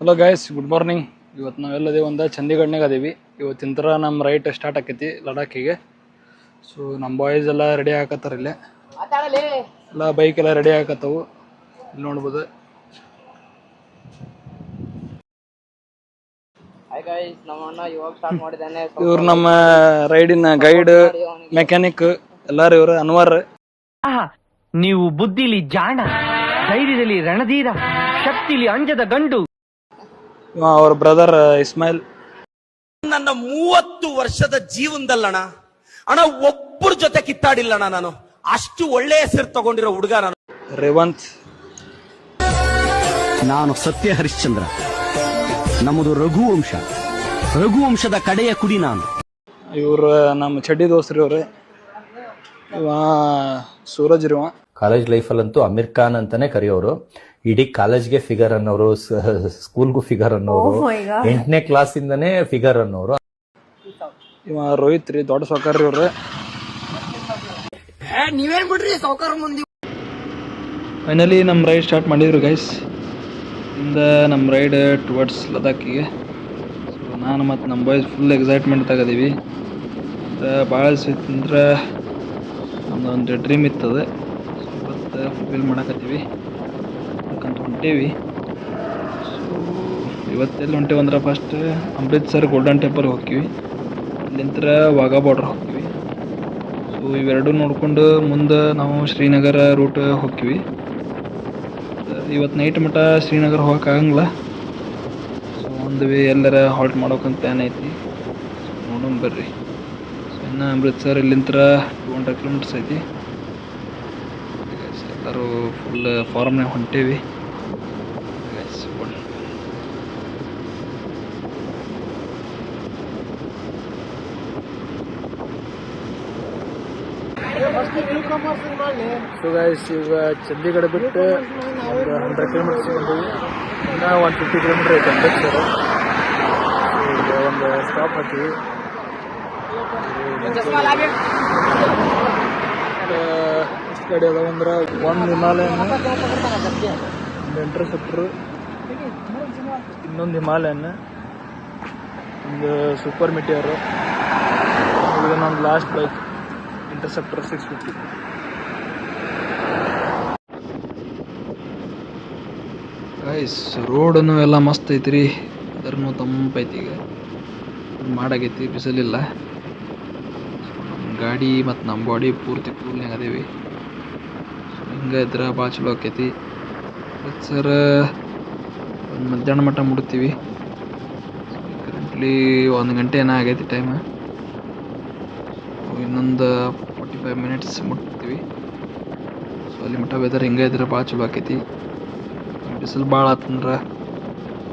Hello guys, good morning. ಇವತ್ತು ನಾವೆಲ್ಲದೇ ಒಂದು ಚಂಡೀಗಢನಾಗ ಅದೀವಿ. ಇವತ್ತಿನ ನಮ್ಮ ರೈಟ್ ಸ್ಟಾರ್ಟ್ ಆಕೈತಿ ಲಡಾಖಿಗೆ. ಸೊ ನಮ್ಮ ಬಾಯ್ಸ್ ಎಲ್ಲ ರೆಡಿ ಆಗತ್ತಾರ. ಇಲ್ಲೇ ಎಲ್ಲ ಬೈಕ್ ಎಲ್ಲ ರೆಡಿ ಆಗತ್ತವು, ಇಲ್ಲಿ ನೋಡ್ಬೋದು. ಇವ್ರು ನಮ್ಮ ರೈಡಿನ ಗೈಡ್, ಮೆಕ್ಯಾನಿಕ್ ಎಲ್ಲಾರು. ಇವ್ರು ಅನ್ವರ್. ನೀವು ಬುದ್ಧಿಲಿ ಜಾಣ, ಧೈರ್ಯದಲ್ಲಿ ರಣಧೀರ, ಶಕ್ತಿಲಿ ಅಂಜದ ಗಂಡು. ಅವ್ರ ಬ್ರದರ್ ಇಸ್ಮಾಯಿಲ್. ನನ್ನ 30 ವರ್ಷದ ಜೀವನದಲ್ಲಣ್ಣ ಒಬ್ಬರ ಜೊತೆ ಕಿತ್ತಾಡಿಲ್ಲಣ್ಣ. ನಾನು ಅಷ್ಟು ಒಳ್ಳೆ ಹೆಸರು ತಗೊಂಡಿರೋ ಹುಡುಗ ನಾನು. ರೇವಂತ್. ನಾನು ಸತ್ಯ ಹರಿಶ್ಚಂದ್ರ. ನಮ್ಮದು ರಘುವಂಶದ ಕಡೆಯ ಕುಡಿ ನಾನು. ಇವ್ರ ನಮ್ಮ ಚಡ್ಡಿ ದೋಸ್ತ್ರಿ. ಇವ್ರೆ ಇವ ಸೂರಜ್ ಇರುವ. ಕಾಲೇಜ್ ಲೈಫಲ್ಲಂತೂ ಅಮೀರ್ ಖಾನ್ ಅಂತಾನೆ ಕರೆಯೋರು. ಇಡೀ ಕಾಲೇಜ್ಗೆ ಫಿಗರ್ ಅನ್ನೋರು, ಸ್ಕೂಲ್ಗೂ ಫಿಗರ್ ಅನ್ನೋರು, 8ನೇ ಕ್ಲಾಸ್ ಇಂದಾನೆ ಫಿಗರ್ ಅನ್ನೋರು. ಇವ ರೋಹಿತ್ ರೀ, ದೊಡ್ಡ ಸೌಕರ್ ರೀ. ಇವ್ರು ನೀವೇನ್ ಬಿಡ್ರಿ ಸೌಕರ್ ಮುಂದೆ. ಫೈನಲಿ ನಮ್ಮ ರೈಡ್ ಸ್ಟಾರ್ಟ್ ಮಾಡಿದ್ರು ಗೈಸ್. ಇಂದ ನಮ್ಮ ರೈಡ್ ಟುವರ್ಡ್ಸ್ ಲದಾಖಿಗೆ. ಸೊ ನಾನು ಮತ್ತು ನಮ್ಮ ಬಾಯ್ಸ್ ಫುಲ್ ಎಕ್ಸೈಟ್ಮೆಂಟ್ ತಗದೀವಿ. ಭಾಳ ಅಂದ್ರೆ ನಮ್ಮದೊಂದು ಡ್ರೀಮ್ ಇರ್ತದೆ. ಸೊ ಇವತ್ತು ಫುಲ್ಫಿಲ್ ಮಾಡಕತ್ತೀವಿ, ಅದಕ್ಕಂತ ಹೊಂಟೇವಿ. ಸೊ ಇವತ್ತೆಲ್ಲಿ ಹೊಂಟೇವಿ ಅಂದ್ರೆ ಫಸ್ಟ್ ಅಮೃತ್ಸರ್ ಗೋಲ್ಡನ್ ಟೆಂಪಲ್ ಹೋಗ್ತೀವಿ. ಅಲ್ಲಿಂದ ವಾಘಾ ಬಾರ್ಡರ್ ಹೋಗ್ತೀವಿ. ಸೊ ಇವೆರಡೂ ನೋಡ್ಕೊಂಡು ಮುಂದೆ ನಾವು ಶ್ರೀನಗರ ರೂಟ್ ಹೋಗ್ತೀವಿ. ಇವತ್ತು ನೈಟ್ ಮಟ್ಟ ಶ್ರೀನಗರ ಹೋಗೋಕ್ಕಾಗಂಗಿಲ್ಲ. ಸೊ ಒಂದು ವೇ ಎಲ್ಲರ ಹಾಲ್ಟ್ ಮಾಡೋಕಂತ ಪ್ಲ್ಯಾನ್ ಐತಿ. ಸೊ ನೋಡೋಣ ಬರ್ರಿ. ಸೊ ಇನ್ನು ಅಮೃತ್ಸರ್ ಇಲ್ಲಿಂದ 200 ಕಿಲೋಮೀಟರ್ಸ್ ಐತಿ. ಎಲ್ಲರೂ ಫುಲ್ ಫಾರ್ಮ್ನಾಗ ಹೊಂಟೇವಿ. ಸೊ ಗೈಸ್, ಈಗ ಚಂಡೀಗಢ ಬಿಟ್ಟು ಒಂದು 100 ಕಿಲೋಮೀಟರ್ಸ್ ಬಂದೀವಿ. ಇನ್ನೂ 150 ಕಿಲೋಮೀಟರ್ ಐತೆ ಅಮೃತ್ಸರ. ಈಗ ಒಂದು ಸ್ಟಾಪ್ ಹಾಕಿವಿ. ಎಷ್ಟು ಗಾಡಿ ಅದಾವ ಅಂದ್ರೆ ಒಂದು ಹಿಮಾಲಯನ್, ಒಂದು ಇಂಟರ್ಸೆಪ್ಟರ್, ಇನ್ನೊಂದು ಹಿಮಾಲಯನ್, ಒಂದು ಸೂಪರ್ ಮಿಟಿಯರ್, ಇದನ್ನೊಂದು ಲಾಸ್ಟ್ ಬೈಕ್ ಇಂಟರ್ಸೆಪ್ಟರ್ 650. ಗೈಸ್, ರೋಡನ್ನು ಎಲ್ಲ ಮಸ್ತ್ ಐತ್ರಿ. ಅದನ್ನು ತಂಪೈತಿ. ಈಗ ಮಾಡಾಗೈತಿ, ಬಿಸಿಲಿಲ್ಲ. ನಮ್ಮ ಗಾಡಿ ಮತ್ತು ನಮ್ಮ ಬಾಡಿ ಪೂರ್ತಿ ಕೂಲ್ನಾಗ ಅದೇವಿ. ಸೊ ಹಿಂಗೆ ಇದ್ರೆ ಭಾಳ ಚಲೋ ಆಕೈತಿ. ಸರ್ ಒಂದು ಮಧ್ಯಾಹ್ನ ಮಟ್ಟ ಮುಡ್ತೀವಿ. ಕರೆಂಟ್ಲಿ 1 ಗಂಟೆ ಏನೋ ಆಗೈತಿ ಟೈಮ್. ಇನ್ನೊಂದು 45 ಮಿನಿಟ್ಸ್ ಮುಟ್ತೀವಿ. ಸೊ ಅಲ್ಲಿ ಮಟ್ಟ ವೆದರ್ ಹಿಂಗೆ ಇದ್ರೆ ಭಾಳ ಚಲೋ ಆಕೈತಿ. ಬಿಸಿಲು ಭಾಳ ಆತಂದ್ರೆ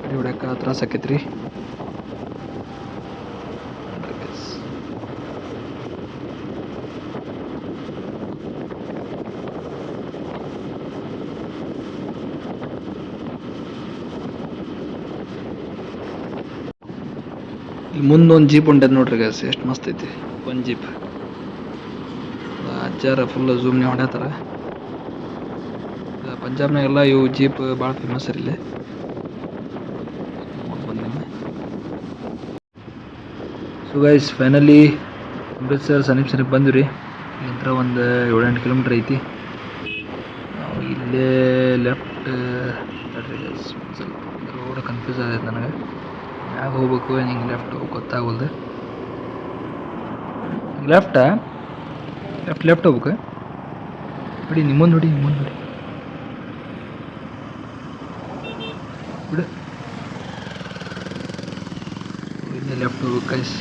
ಗಾಡಿ ಹೊಡ್ಯಾಕ ತ್ರಾಸ ಆಕೈತಿ ರೀ. ಇಲ್ಲಿ ಮುಂದೆ ಒಂದು ಜೀಪ್ ಹೊಂಟೈತೆ ನೋಡ್ರಿ ಗೈಸ್, ಎಷ್ಟು ಮಸ್ತ್ ಐತಿ. ಒಂದು ಜೀಪ್ ಅಜ್ಜಾರ ಫುಲ್ ಝೂಮ್ನಾಗ ಹೊಡ್ಯಾತಾರ. ಪಂಜಾಬ್ನಾಗೆಲ್ಲ ಇವು ಜೀಪ್ ಭಾಳ ಫೇಮಸ್ ಇಲ್ಲಿ. ಸೊ ಗೈಸ್, ಫೈನಲಿ ಅಮೃತ್ಸರ್ ಸಮೀಪ ಬಂದ್ವಿ ರೀ. ಇಲ್ಲಿಂದ ಒಂದು 7-8 ಕಿಲೋಮೀಟ್ರ್ ಐತಿ. ನಾವು ಇಲ್ಲೇ ಲೆಫ್ಟ್ ಸ್ವಲ್ಪ ರೋಡ್ ಕನ್ಫ್ಯೂಸ್ ಆಗೈತೆ ನನಗೆ. ಮ್ಯಾಗ ಹೋಗ್ಬೇಕು ಏನು ಹಿಂಗೆ ಲೆಫ್ಟ್ ಹೋಗ್ಬೇಕು ಗೊತ್ತಾಗಲ್ದು. ಲೆಫ್ಟ್ ಹೋಗ್ಬೇಕು. ನೋಡಿ ನಿಮ್ಮೊಂದು ನೋಡಿ ಬಿಡು. ಇಲ್ಲೇ ಲೆಫ್ಟ್ ಹೋಗ್ಬೇಕು ಗೈಸ್.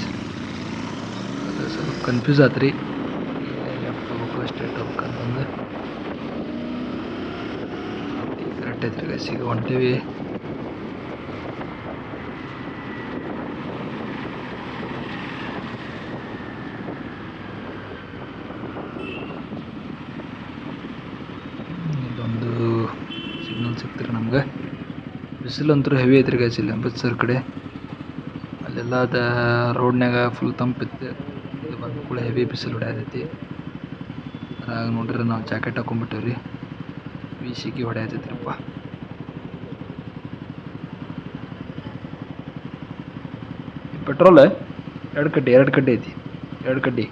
ಅದು ಸ್ವಲ್ಪ ಕನ್ಫ್ಯೂಸ್ ಆತ್ರಿ. ಲೆಫ್ಟ್ ಹೋಗ್ಬೇಕು ಸ್ಟ್ರೇಟ್ ಹೋಗ್ಬೇಕು ಅಂತಂದು ಕರೆಕ್ಟ್ ಐತ್ರಿ ಗೈಸ್. ಈಗ ಹೊಂಟೇವಿ. ಇದೊಂದು ಸಿಗ್ನಲ್ ಸಿಗ್ತೀರಿ ನಮ್ಗೆ. ಬಿಸಿಲಂತೂ ಹೆವಿ ಐತ್ರಿ ಗೈಸ್ ಇಲ್ಲಿ ಅಮೃತ್ಸರ್ ಕಡೆ. ಅಲ್ಲೆಲ್ಲ ಅದ ರೋಡ್ನಾಗ ಫುಲ್ ತಂಪಿತ್ತು. ಇದು ಬಂದ ಕೂಡ ಹೆವಿ ಬಿಸಿಲು ಹೊಡ್ಯಾತೈತಿ. ಅದ್ರಾಗ ನೋಡ್ರಿ ನಾವು ಜಾಕೆಟ್ ಹಾಕೊಂಡ್ಬಿಟ್ಟೇವ್ರಿ. ಬಿಸಿಗೆ ಹೊಡ್ಯಾತೈತ್ರಿಪ್ಪ. ಪೆಟ್ರೋಲ್ ಎರಡು ಕಡ್ಡಿ ಐತಿ, 2 ಕಡ್ಡಿ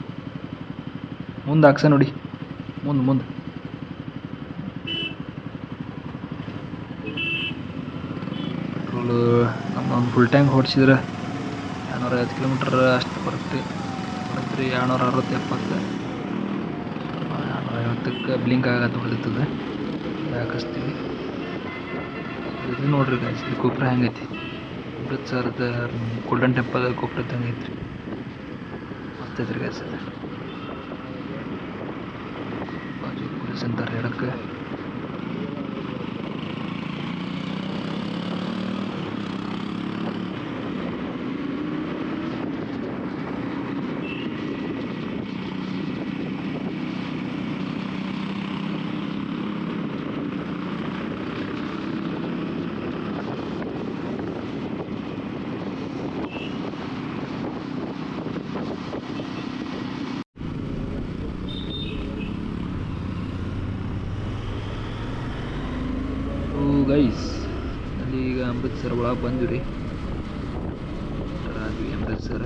ಮುಂದೆ ಹಾಕ್ಸ ನೋಡಿ, ಮುಂದೆ ಪೆಟ್ರೋಲು ನಮ್ಮೊಂದು ಫುಲ್ ಟ್ಯಾಂಕ್ ಹೊಡಿಸಿದ್ರೆ 250 ಕಿಲೋಮೀಟ್ರ್ ಅಷ್ಟು ಬರುತ್ತೆ ರೀ. 260 70 250ಕ್ಕೆ ಬ್ಲಿಂಕ್ ಆಗತ್ತೆ ಹೊಡೆದಿರ್ತದೆ, ಹಾಕಿಸ್ತೀವಿ. ಇದು ನೋಡ್ರಿ ಗಾಯ್ಸ್, ಇದು ಗೋಪುರ ಹೆಂಗೈತಿ, ಅಮೃತ್ಸರದ ಗೋಲ್ಡನ್ ಟೆಂಪಲ್ ಗೋಪುರ ಇದ್ದಂಗೆ ಐತ್ರಿ, ಮಸ್ತ್ ಐತ್ರಿ ಗಾಯ್ಸ್. ಬಾಜು ಪೊಲೀಸ್ ಅಂತಾರೆ ಎಡಕ್ಕೆ. ಗೈಸ್ ಅಲ್ಲಿ ಈಗ ಅಮೃತ್ಸರ್ ಒಳಗೆ ಬಂದ್ವಿ ರೀ, ಅಮೃತ್ಸರ್.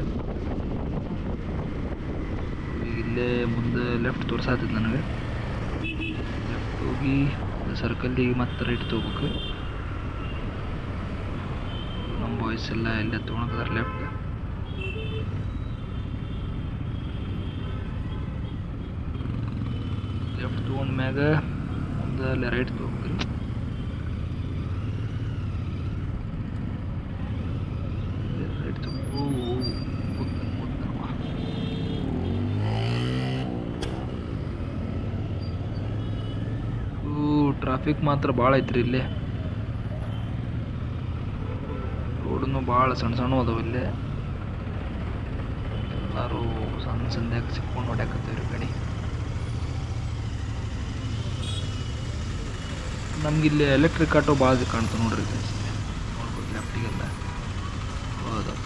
ಈಗ ಇಲ್ಲೇ ಮುಂದೆ ಲೆಫ್ಟ್ ತೋರ್ಸಾತೈತೆ ನನಗೆ, ಲೆಫ್ಟ್ ಹೋಗಿ ಸರ್ಕಲ್ಲಿಗೆ ಮತ್ತೆ ರೈಟ್ ತೊಗೋಬೇಕು. ನಮ್ಮ ಬಾಯ್ಸ್ ಎಲ್ಲ ಇಲ್ಲೇ ತೊಗೊಳಕದಾರ ಲೆಫ್ಟ್. ಲೆಫ್ಟ್ ತೊಗೊಂಡ್ಮ್ಯಾಗ ಮುಂದೆ ಅಲ್ಲೇ ರೈಟ್ ತೊಗೋಬೇಕು ರೀ. ಟ್ರಾಫಿಕ್ ಮಾತ್ರ ಭಾಳ ಐತ್ರಿ ಇಲ್ಲೇ, ರೋಡನ್ನು ಭಾಳ ಸಣ್ಣ ಅದಾವ ಇಲ್ಲೇ. ಎಲ್ಲರೂ ಸಂಧ್ಯಾಗ ಸಿಕ್ಕೊಂಡು ಹೊಡ್ಯಾಕತ್ತೇವ್ರಿ ಗಡಿ. ನಮ್ಗಿಲ್ಲಿ ಎಲೆಕ್ಟ್ರಿಕ್ ಆಟೋ ಭಾಳ ಕಾಣ್ತಾವೆ ನೋಡ್ರಿ, ನೋಡ್ಬೋದು ಲೆಫ್ಟಿಗೆಲ್ಲ. ಹೌದಪ್ಪ,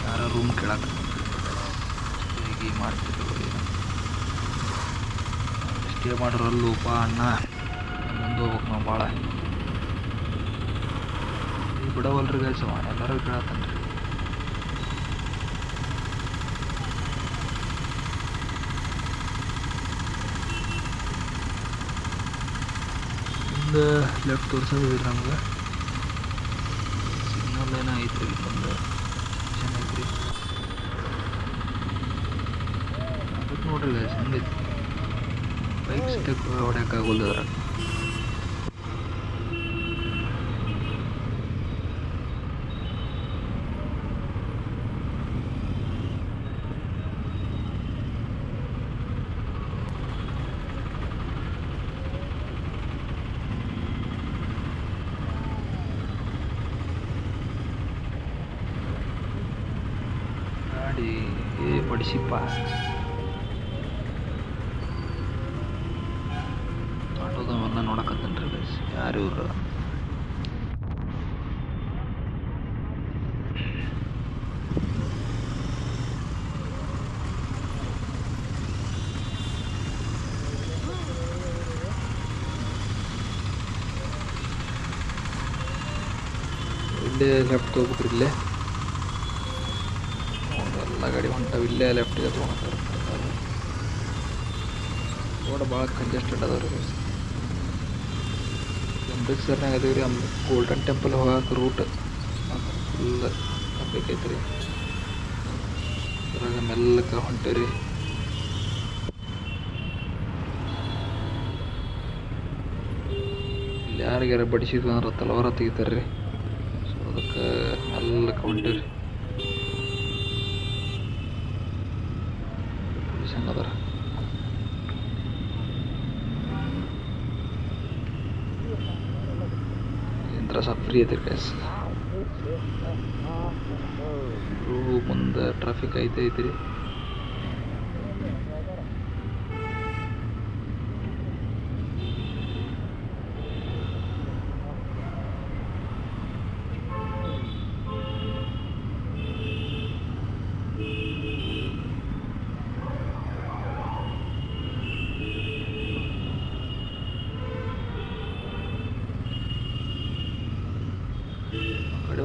ಯಾರ ರೂಮ್ ಕೇಳಕ್ಕೆ ಹೀಗೆ ಮಾಡ್ತಿದ್ರು, ಸ್ಟೇ ಮಾಡಿರಲ್ಲೂಪ ಅಣ್ಣ, ಮುಂದೆ ಹೋಗ್ಬೇಕು ನಾವು ಭಾಳ. ಬಿಡವಲ್ರಿ ಗಾಯ್ಸ್, ಎಲ್ಲರೂ ಕೇಳತ್ತನ್ರಿ. ಮುಂದೆ ಲೆಫ್ಟ್ ತೋರ್ಸೋದಿದ್ರಿ ನಮ್ಗೆ, ಸಿಗ್ನಲ್ ಏನೋ ಐತ್ರಿ ಮುಂದೆ ಚೆನ್ನಾಗೈತ್ರಿ. ಅದಕ್ಕೆ ನೋಡ್ರಿ ಗಾಯ್ಸ್ ಹೆಂಗೈತಿ, ಬೈಕ್ ಸ್ಟೆಕ್ ಹೊಡ್ಯೋಕ್ಕಾಗಲ್ಲ ಅದ್ರಾಗ. ಗಾಡಿ ಬಡಿಸಿಪ್ಪ, ಆಟೋದವೆಲ್ಲ ನೋಡಕತ್ತನ್ರಿ ಗೈಸ್, ಯಾರು ಇವ್ರು. ಇಲ್ಲೇ ಲೆಫ್ಟ್ ಹೋಗ್ಬೇಕ್ರಿ, ಇಲ್ಲೇ ಎಲ್ಲ ಗಾಡಿ ಹೊಂಟವು, ಇಲ್ಲೇ ಲೆಫ್ಟಿಗೆ ತೊಗೊಳತ್ತಾರ. ರೋಡ್ ಭಾಳ ಕಂಜೆಸ್ಟೆಡ್ ಅದಾವ ರೀ. ಅಮೃತ್ಸರ್ನಾಗ ಅದೀವಿ ರೀ, ಗೋಲ್ಡನ್ ಟೆಂಪಲ್ ಹೋಗಕ್ಕೆ ರೂಟ್ ಫುಲ್ ಬೇಕೈತೆ ರೀ. ಅದ್ರಾಗ ಮೆಲ್ಲಕ್ಕೆ ಹೊಂಟೇರಿ. ಇಲ್ಲಿ ಯಾರಿಗಾರ ಬಡಿಸಿದ್ವಿ ಅಂದ್ರೆ ತಲವಾರ ತೆಗಿತಾರೆ ರೀ, ಸೊ ಅದಕ್ಕೆ ಮೆಲ್ಲಕ್ಕೆ ಹೊಂಟೇರಿ. ಪೊಲೀಸ್ ಹೆಂಗದಾರ, ಸ್ವಲ್ಪ ಫ್ರೀ ಐತೆ ಗೈಸ್. ಮುಂದೆ ಟ್ರಾಫಿಕ್ ಐತೆ ರೀ.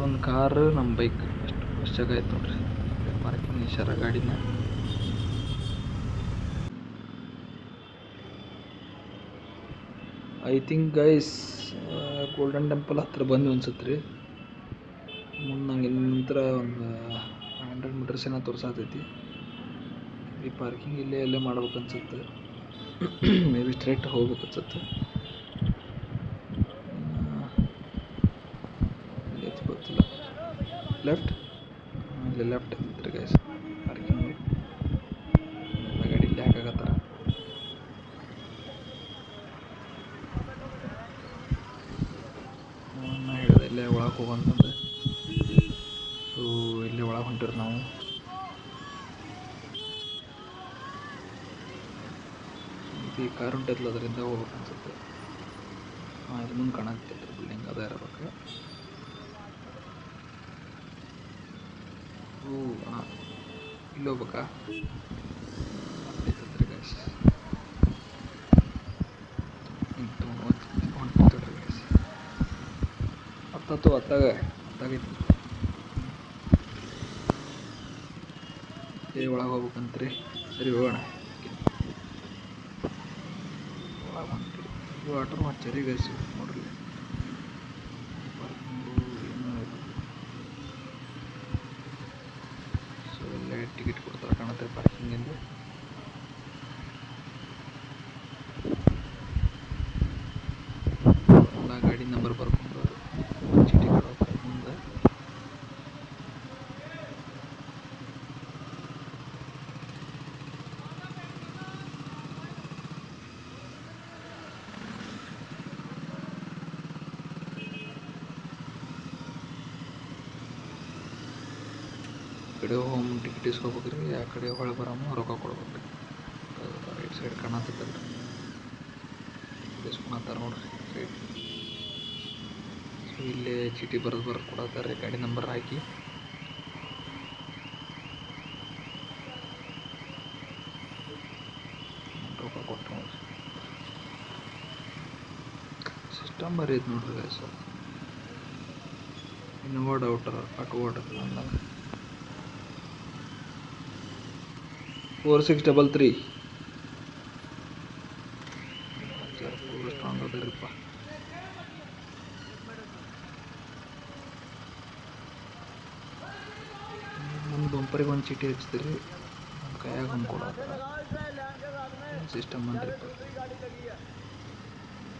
ಒಂದು ಕಾರು ನಮ್ಮ ಬೈಕ್ ಅಷ್ಟು ಜಾಗ ಐತೆ ನೋಡ್ರಿ. ಪಾರ್ಕಿಂಗ್ ನಿಷಾರ ಗಾಡಿನ. I think guys golden temple ಹತ್ರ ಬಂದು ಅನ್ಸುತ್ತೆ ರೀ. ಮುಂದೆ ನಂಗೆ ನಂತರ ಒಂದು 100 ಮೀಟರ್ಸ್ ಏನೋ ತೋರಿಸತೈತಿ. ಈ ಪಾರ್ಕಿಂಗ್ ಇಲ್ಲೇ ಮಾಡ್ಬೇಕು ಅನ್ಸುತ್ತೆ. ಮೇ ಬಿ ಸ್ಟ್ರೈಟ್ ಹೋಗ್ಬೇಕು ಅನ್ಸುತ್ತೆ. ಗೊತ್ತಿಲ್ಲ. ಲೆಫ್ಟ್ ಇಲ್ಲಿ ಲೆಫ್ಟ್ ಐತ್ರಿ ಗೈಸ್ ಪಾರ್ಕಿಂಗ್. ಗಾಡಿ ಇಲ್ಲಿ ಹಾಕಾಕತ್ತಾರ. ನಾ ಹೇಳಿದೆ ಇಲ್ಲೇ ಒಳಗೆ ಹೋಗಂತಂದು. ಸೊ ಇಲ್ಲೇ ಒಳಗೆ ಹೊಂಟಿರಿ ನಾವು. ಈ ಕಾರ್ ಉಂಟೈತಲ್ಲ ಅದರಿಂದ ಹೋಗ್ಬೇಕು ಅನ್ಸುತ್ತೆ. ಇದು ಮುಂದೆ ಕಾಣಾಕ್ತೈತ್ರಿ ಬಿಲ್ಡಿಂಗ್ ಅದೇ ಇರಬೇಕು. ಇಲ್ಲಿ ಹೋಗ್ಬೇಕಾ? ಗೈಸ್ ಹೊಂಟಿದ್ರಿ ಗೈಸ್. ಹೊತ್ತಾಗೈತಿ. ಒಳಗೆ ಹೋಗ್ಬೇಕಂತ್ರಿ. ಸರಿ ಹೋಗೋಣ. ಒಳಗೆ ಹೊಂಟಿರಿ. ವಾಟರ್ ಮಾಡ್ಚಾರಿ ಗೈಸ್ ನೋಡ್ರಿ. ಸೊ ಇಲ್ಲೇ ಟಿಕೆಟ್ ಕೊಡ್ತಾರೆ ಕಾಣುತ್ತೆ ಪಾರ್ಕಿಂಗಿಂದು. ಎಲ್ಲ ಗಾಡಿ ನಂಬರ್ ಬರ್ಕೊಂಡು ಚೀಟಿ ಕೊಡೋಕೆ ಮುಂದೆ. ಈ ಕಡೆ ಹೋಮ್ ಟಿಕೆಟ್ ಇಸ್ಕೋಬೇಕ್ರಿ. ಆ ಕಡೆ ಹೊಳೆ ಬರಮ್ಮ ರೊಕ್ಕ ಕೊಡ್ಬೇಕ್ರಿ. ರೈಟ್ ಸೈಡ್ ಕಾಣತ್ತೈತಲ್ರಿ ಇಸ್ಕೊಳತ್ತಾರ ನೋಡ್ರಿ ಸೈಡ್. ಸೊ ಇಲ್ಲೇ ಚೀಟಿ ಬರೆದು ಕೊಡತ್ತಾರೆ ಗಾಡಿ ನಂಬರ್ ಹಾಕಿ. ರೊಕ್ಕ ಕೊಟ್ಟು ನೋಡ್ರಿ. ಸಿಸ್ಟಮ್ ಬರೀ ಐತೆ ನೋಡ್ರಿ ಗೈಸ್. ಇನ್ನೋವಾ ಡೌಟರ್ ಅಕ್ವರ್ಡ್ 4633. ಸ್ಟ್ರಾಂಗ್ ಅದರಿಪ್ಪ. ನಮ್ಮ ಬಂಪರಿಗೆ ಒಂದು ಚೀಟಿ ಹಚ್ತೀರಿ. ನಮ್ಮ ಕೈಯಾಗ ಒಂದು ಕೊಡತ್ತ ಸಿಸ್ಟಮ್ ಅಂದ್ರಿಪ್ಪ.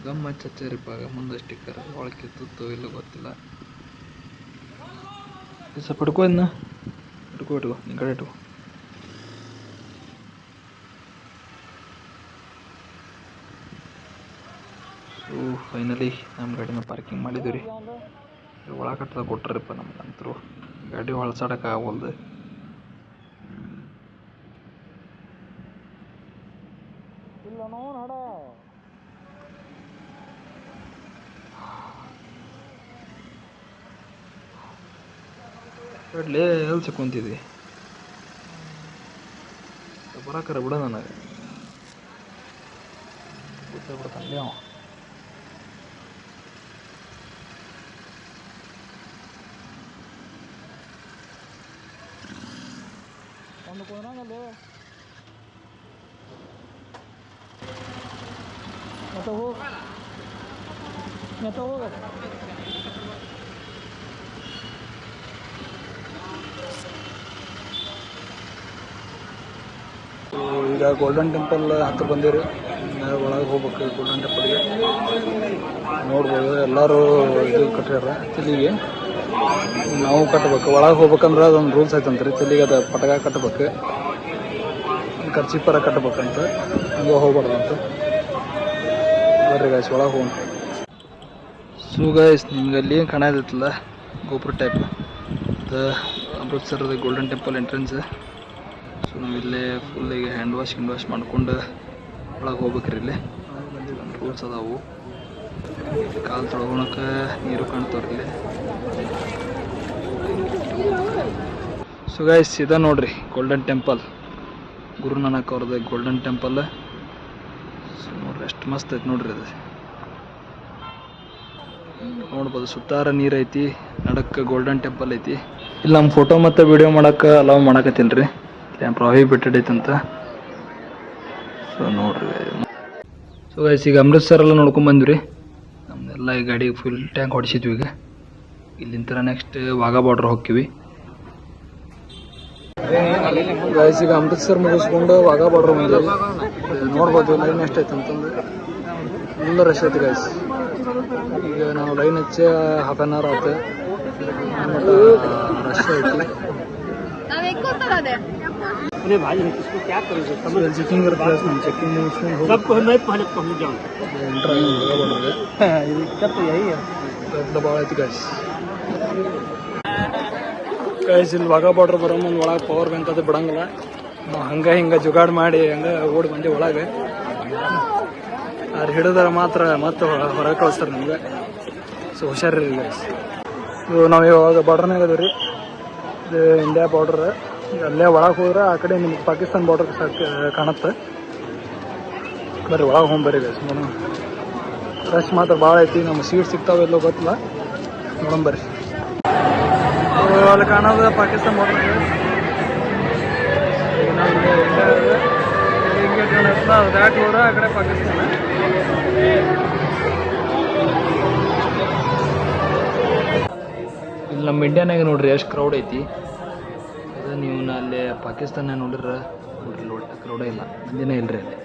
ಗಮ್ ಹಚ್ಚಾರಿಪ್ಪ. ಮುಂದೆ ಸ್ಟಿಕ್ಕರ್ ಒಳಗೆ ಕಿತ್ತುತ್ತೋ ಇಲ್ಲೋ ಗೊತ್ತಿಲ್ಲ. ಸ್ವಲ್ಪ ಹಿಡ್ಕೋ ಇನ್ನು ಇಟ್ಕೋ ನಿನ್ನ ಕಡೆ ಇಟ್ಕೋ. ಸೊ ಫೈನಲಿ ನಮ್ಮ ಗಾಡಿನ ಪಾರ್ಕಿಂಗ್ ಮಾಡಿದ್ದೀವಿ ರೀ. ಒಳಗೆ ಕಟ್ಟದ ಕೊಟ್ಟ್ರಿಪ್ಪ ನಮ್ಗಂತರೂ. ಗಾಡಿ ಹೊಳ್ಸಾಡಕ್ಕೆ ಆಗವಲ್ದು. ಕಡ್ಲೆ ಎಲ್ಲಿ ಸಿಕ್ಕೊಂತಿದ್ವಿ ಬರಾಕರ ಬಿಡ. ನನಗೆ ಗೊತ್ತಾಗ್ಬಿಡ್ತಾನೆ ಅವ. ಈಗ ಗೋಲ್ಡನ್ ಟೆಂಪಲ್ ಹತ್ರ ಬಂದಿರಿ. ಒಳಗೆ ಹೋಗ್ಬೇಕು ಗೋಲ್ಡನ್ ಟೆಂಪಲ್ಗೆ. ನೋಡ್ಬೋದು ಎಲ್ಲರೂ ಇದು ಕಟ್ಟ್ಯಾರ ತಲೆಗೆ. ನಾವು ಕಟ್ಬೇಕು. ಒಳಗೆ ಹೋಗ್ಬೇಕಂದ್ರೆ ಅದೊಂದು ರೂಲ್ಸ್ ಐತಂತ್ರಿ. ತಲೆಗೆ ಅದು ಪಟಕ ಕಟ್ಬೇಕು, ಖರ್ಚಿಪರ ಕಟ್ಬೇಕಂತ. ಹಂಗೆ ಹೋಗ್ಬಾರ್ದಂತ. ಬರ್ರಿ ಗಾಯ್ಸ್ ಒಳಗೆ ಹೋಗೋಣ. ಸೊ ಗಾಯ್ಸ್ ನಿಮ್ಗೆ ಅಲ್ಲಿ ಏನು ಕಾಣತೈತಲ್ಲ ಗೋಪುರ ಟೈಪ್, ಅದು ಅಮೃತ್ಸರದ ಗೋಲ್ಡನ್ ಟೆಂಪಲ್ ಎಂಟ್ರೆನ್ಸ್. ಸೊ ನಾವು ಇಲ್ಲೇ ಫುಲ್ ಈಗ ಹ್ಯಾಂಡ್ ವಾಶ್ ಮಾಡ್ಕೊಂಡು ಒಳಗೆ ಹೋಗ್ಬೇಕ್ರಿ. ಇಲ್ಲೇ ರೂಲ್ಸ್ ಅದಾವು. ಕಾಲು ತೊಳ್ಕೊಳಕ್ಕೆ ನೀರು ಕಾಣ್ತಾವ್ರಿ ಇಲ್ಲಿ. ಸೊ ಗೈಸ್ ಇದ ನೋಡ್ರಿ ಗೋಲ್ಡನ್ ಟೆಂಪಲ್, ಗುರುನಾನಕ್ ಅವ್ರದ್ದು ಗೋಲ್ಡನ್ ಟೆಂಪಲ್. ಸೊ ನೋಡ್ರಿ ಎಷ್ಟು ಮಸ್ತ್ ಐತೆ ನೋಡ್ರಿ ಅದು. ನೋಡ್ಬೋದು ಸುತ್ತಾರ ನೀರು ಐತಿ, ನಡಕ್ಕೆ ಗೋಲ್ಡನ್ ಟೆಂಪಲ್ ಐತಿ. ಇಲ್ಲಿ ನಮ್ಮ ಫೋಟೋ ಮತ್ತು ವಿಡಿಯೋ ಮಾಡಕ್ಕೆ ಅಲೌ ಮಾಡಕತ್ತಿಲ್ರಿ, ಪ್ರಾಹಿಬಿಟೆಡ್ ಐತಂತ. ಸೊ ನೋಡ್ರಿ. ಸೊ ಗೈಸ್ ಈಗ ಅಮೃತ್ಸರ್ ಎಲ್ಲ ನೋಡ್ಕೊಂಬಂದ್ವಿ. ನಮ್ದೆಲ್ಲ ಈ ಗಾಡಿಗೆ ಫುಲ್ ಟ್ಯಾಂಕ್ ಹೊಡಿಸಿದ್ವಿ. ಈಗ ಇಲ್ಲಿಂದ ನೆಕ್ಸ್ಟ್ ವಾಘಾ ಬಾರ್ಡ್ರ್ ಹೋಗ್ತೀವಿ ಗೈಸ್. ಈಗ ಅಮೃತ್ಸರ್ ಮುಗಿಸ್ಕೊಂಡು ವಾಘಾ ಬಾರ್ಡ್ರ್ ಬಂದಿವಿ. ನೋಡ್ಬೋದು ಲೈನ್ ಎಷ್ಟೈತೆ ಅಂತಂದು ಫುಲ್ ರಶ್ ಐತಿ ಗೈಸ್. ಈಗ ನಾವು ಲೈನ್ ಹಚ್ಚಿ ಹಾಫ್ ಆನ್ ಅವರ್ ಆಯ್ತು, ರಶ್ ಐತಿ. ಚೆಕಿಂಗ್ ಇರುತ್ತೆ, ಚೆಕಿಂಗ್ ಭಾಳ ಐತಿ ಗೈಸ್. ಗೈಸ್ ಇಲ್ಲಿ ವಾಘಾ ಬಾರ್ಡ್ರ್ ಬರೋ ಮುಂದೆ ಒಳಗೆ ಪವರ್ ಬ್ಯಾಂಕ್ ಅದು ಬಿಡಂಗಿಲ್ಲ. ನಾವು ಹಿಂಗೆ ಜುಗಾಡ್ ಮಾಡಿ ಹಂಗೆ ಓಡಿ ಬಂದು ಒಳಗೆ ಅವ್ರು ಹಿಡಿದ್ರೆ ಮಾತ್ರ ಮತ್ತೆ ಹೊರಗೆ ಕಳಿಸ್ತಾರೆ ನಮ್ಗೆ. ಸೊ ಹುಷಾರಿರಿ ಗೈಸ್. ಇದು ನಾವು ಇವಾಗ ಬಾರ್ಡ್ರ್ನಾಗ ಅದೀವಿ ರೀ, ಇದು ಇಂಡಿಯಾ ಬಾರ್ಡ್ರ್. ಅಲ್ಲೇ ಒಳಗೆ ಹೋದ್ರೆ ಆ ಕಡೆ ನಿಮ್ಗೆ ಪಾಕಿಸ್ತಾನ ಬಾರ್ಡರ್ ಕಾಣುತ್ತೆ. ಬರ್ರಿ ಒಳಗೆ ಹೋಗ್ಬರ್ರಿ ಗೈಸ್. ರಶ್ ಮಾತ್ರ ಭಾಳ ಐತಿ. ನಮ್ಮ ಸೀಟ್ ಸಿಗ್ತಾವೆ ಎಲ್ಲೋ ಗೊತ್ತಿಲ್ಲ, ನೋಡಂಬರ್ರಿ. ಅಲ್ಲಿ ಕಾಣೋದು ಪಾಕಿಸ್ತಾನ ಬಾರ್ಡರ್. ಈಗ ನಾವು ಹಿಂಗೆ ಕಾಣುತ್ತಲ್ಲ, ಅದು ದಾಟಿ ಹೋದ್ರೆ ಆ ಕಡೆ ಪಾಕಿಸ್ತಾನ. ಇಲ್ಲಿ ನಮ್ಮ ಇಂಡಿಯಾನಾಗ ನೋಡ್ರಿ ಎಷ್ಟು ಕ್ರೌಡ್ ಐತಿ. ಅದು ನೀವು ಅಲ್ಲಿ ಪಾಕಿಸ್ತಾನ ನೋಡ್ರಿ ಒಟ್ಟು ಕ್ರೌಡೇ ಇಲ್ಲ, ಮಂದಿನೇ ಇಲ್ರಿ ಅಲ್ಲಿ.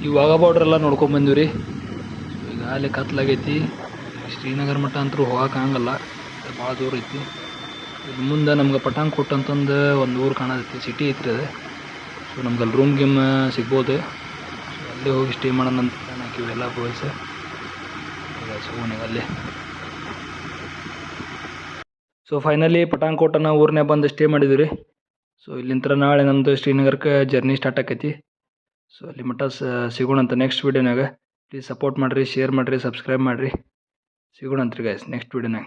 ಈ ವಾಘಾ ಬಾರ್ಡ್ರ್ ಎಲ್ಲ ನೋಡ್ಕೊಂಡ್ ಬಂದಿವಿ ರೀ. ಈಗ ಮ್ಯಾಲೆ ಕತ್ಲಾಗೈತಿ. ಶ್ರೀನಗರ ಮಠ ಅಂತೂ ಹೋಗಕ್ಕಾಗಲ್ಲ, ಭಾಳ ದೂರ ಐತಿ. ಇಲ್ಲಿ ಮುಂದೆ ನಮ್ಗೆ ಪಠಾಣ್ಕೋಟ್ ಅಂತಂದು ಒಂದು ಊರು ಕಾಣತೈತಿ, ಸಿಟಿ ಐತ್ರಿ ಅದು. ಸೊ ನಮ್ಗೆ ಅಲ್ಲಿ ರೂಮ್ ಗೇಮ್ ಸಿಗ್ಬೋದು. ಸೊ ಅಲ್ಲೇ ಹೋಗಿ ಸ್ಟೇ ಮಾಡೋಣ ಅಂತ ಪ್ಲಾನ್ ಹಾಕಿವಿ ಎಲ್ಲ ಬಾಯ್ಸ್. ಅಲ್ಲೇ ಸೊ ಫೈನಲಿ ಪಠಾಣ್ಕೋಟನ ಊರನ್ನೇ ಬಂದು ಸ್ಟೇ ಮಾಡಿದ್ವಿ ರೀ. ಸೊ ಇಲ್ಲಿಂದ ನಾಳೆ ನಮ್ಮದು ಶ್ರೀನಗರಕ್ಕೆ ಜರ್ನಿ ಸ್ಟಾರ್ಟ್ ಆಕೈತಿ. ಸೊ ಅಲ್ಲಿ ಮಟ್ಟ ಸಿಗೋಣಂತ ನೆಕ್ಸ್ಟ್ ವೀಡಿಯೋನಾಗ. ಪ್ಲೀಸ್ ಸಪೋರ್ಟ್ ಮಾಡಿರಿ, ಶೇರ್ ಮಾಡಿರಿ, ಸಬ್ಸ್ಕ್ರೈಬ್ ಮಾಡಿರಿ. ಸಿಗೋಣಂತ್ರಿ ಗೈಸ್ ನೆಕ್ಸ್ಟ್ ವೀಡಿಯೋನಾಗ.